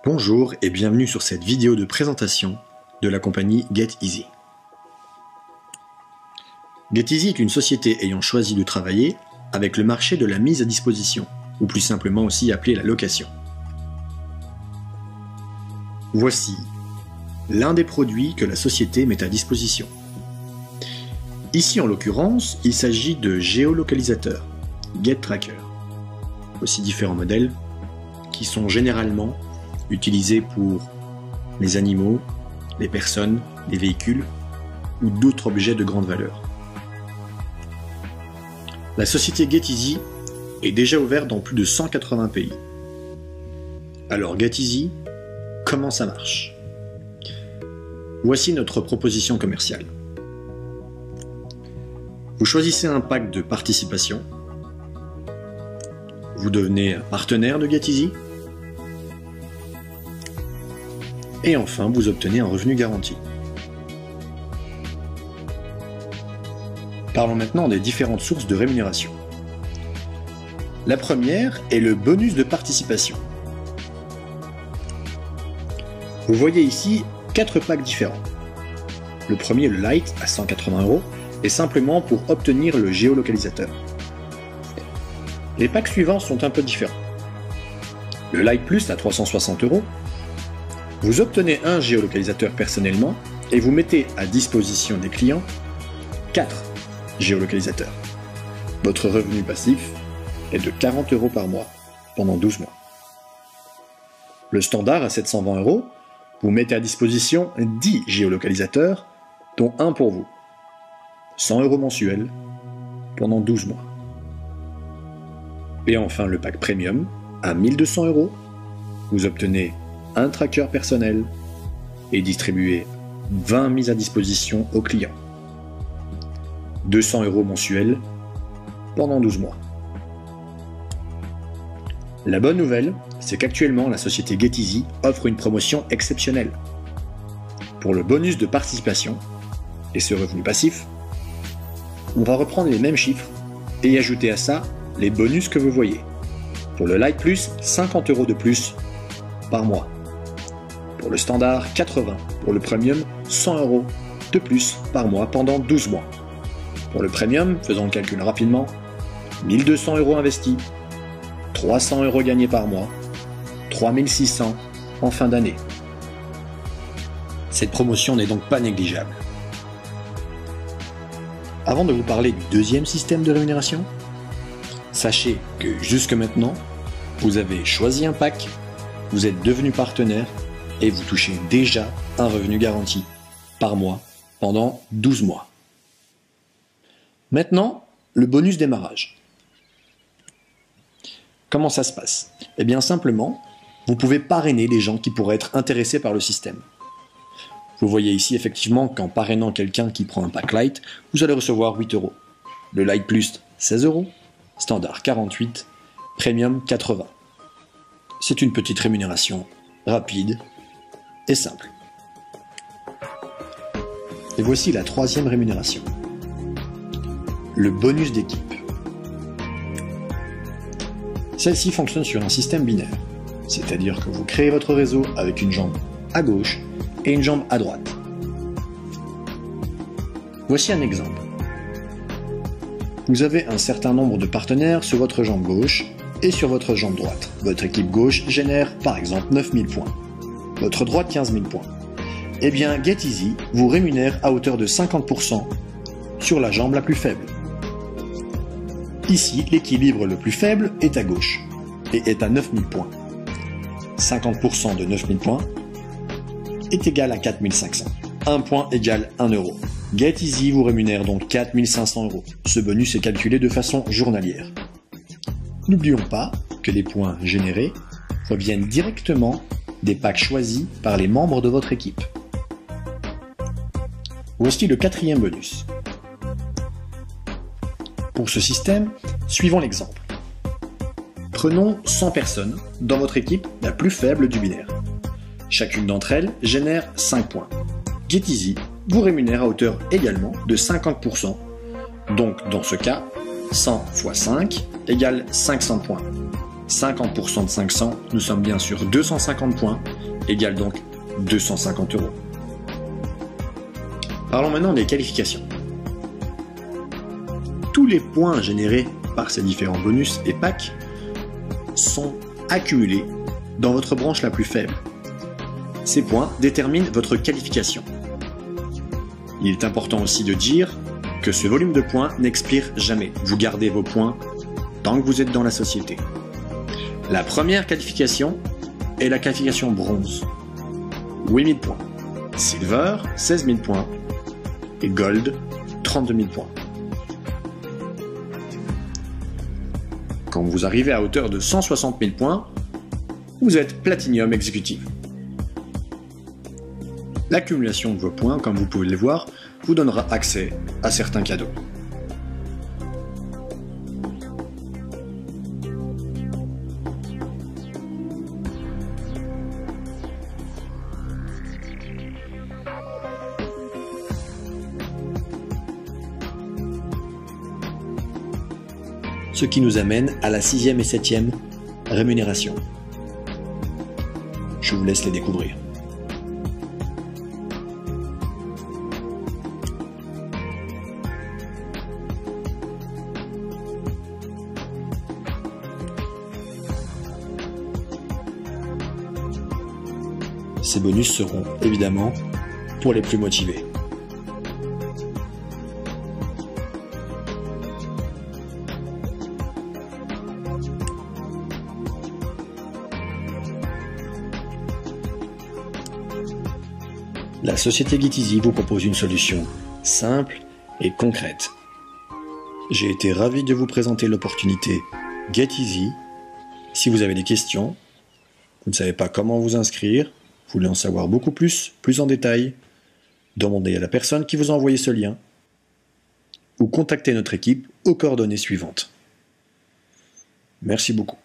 Bonjour et bienvenue sur cette vidéo de présentation de la compagnie GetEasy. GetEasy est une société ayant choisi de travailler avec le marché de la mise à disposition, ou plus simplement aussi appelé la location. Voici l'un des produits que la société met à disposition. Ici en l'occurrence, il s'agit de géolocalisateurs, GetTracker. Voici différents modèles qui sont généralement utilisés pour les animaux, les personnes, les véhicules ou d'autres objets de grande valeur. La société GetEasy est déjà ouverte dans plus de 180 pays. Alors GetEasy, comment ça marche? Voici notre proposition commerciale. Vous choisissez un pack de participation. Vous devenez partenaire de GetEasy. Et enfin, vous obtenez un revenu garanti. Parlons maintenant des différentes sources de rémunération. La première est le bonus de participation. Vous voyez ici 4 packs différents. Le premier, le Lite, à 180 €, est simplement pour obtenir le géolocalisateur. Les packs suivants sont un peu différents. Le Lite Plus à 360 €, vous obtenez un géolocalisateur personnellement et vous mettez à disposition des clients 4 géolocalisateurs. Votre revenu passif est de 40 € par mois pendant 12 mois. Le standard à 720 €, vous mettez à disposition 10 géolocalisateurs, dont un pour vous. 100 € mensuels pendant 12 mois. Et enfin le pack Premium à 1200 €, vous obtenez un tracker personnel et distribuez 20 mises à disposition aux clients. 200 € mensuels pendant 12 mois. La bonne nouvelle, c'est qu'actuellement la société GetEasy offre une promotion exceptionnelle. Pour le bonus de participation et ce revenu passif, on va reprendre les mêmes chiffres et y ajouter à ça les bonus que vous voyez. Pour le Lite Plus, 50 € de plus par mois. Pour le standard, 80. Pour le Premium, 100 € de plus par mois pendant 12 mois. Pour le Premium, faisons le calcul rapidement, 1200 € investis, 300 € gagnés par mois, 3600 en fin d'année. Cette promotion n'est donc pas négligeable. Avant de vous parler du deuxième système de rémunération, sachez que jusque maintenant, vous avez choisi un pack, vous êtes devenu partenaire et vous touchez déjà un revenu garanti par mois pendant 12 mois. Maintenant, le bonus démarrage. Comment ça se passe? Eh bien simplement, vous pouvez parrainer les gens qui pourraient être intéressés par le système. Vous voyez ici effectivement qu'en parrainant quelqu'un qui prend un pack Lite, vous allez recevoir 8 €. Le Lite Plus, 16 €, Standard 48, Premium 80. C'est une petite rémunération rapide et simple. Et voici la troisième rémunération. Le bonus d'équipe. Celle-ci fonctionne sur un système binaire, c'est-à-dire que vous créez votre réseau avec une jambe à gauche et une jambe à droite. Voici un exemple. Vous avez un certain nombre de partenaires sur votre jambe gauche et sur votre jambe droite. Votre équipe gauche génère par exemple 9000 points. Votre droite 15 000 points. Eh bien GetEasy vous rémunère à hauteur de 50% sur la jambe la plus faible. Ici, l'équilibre le plus faible est à gauche et est à 9000 points. 50% de 9000 points est égal à 4500. 1 point égale 1 €. GetEasy vous rémunère donc 4500 €. Ce bonus est calculé de façon journalière. N'oublions pas que les points générés reviennent directement des packs choisis par les membres de votre équipe. Voici le quatrième bonus. Pour ce système, suivons l'exemple. Prenons 100 personnes dans votre équipe la plus faible du binaire. Chacune d'entre elles génère 5 points. GetEasy vous rémunère à hauteur également de 50%. Donc dans ce cas, 100 x 5 égale 500 points. 50% de 500, nous sommes bien sur 250 points égale donc 250 euros. Parlons maintenant des qualifications. Tous les points générés par ces différents bonus et packs sont accumulés dans votre branche la plus faible. Ces points déterminent votre qualification. Il est important aussi de dire que ce volume de points n'expire jamais. Vous gardez vos points tant que vous êtes dans la société. La première qualification est la qualification bronze. 8000 points. Silver, 16 000 points. Et Gold, 32 000 points. Quand vous arrivez à hauteur de 160 000 points, vous êtes Platinum Executive. L'accumulation de vos points, comme vous pouvez le voir, vous donnera accès à certains cadeaux. Ce qui nous amène à la 6e et 7e rémunération. Je vous laisse les découvrir. Ces bonus seront évidemment pour les plus motivés. La société GetEasy vous propose une solution simple et concrète. J'ai été ravi de vous présenter l'opportunité GetEasy. Si vous avez des questions, vous ne savez pas comment vous inscrire, vous voulez en savoir beaucoup plus en détail, demandez à la personne qui vous a envoyé ce lien ou contactez notre équipe aux coordonnées suivantes. Merci beaucoup.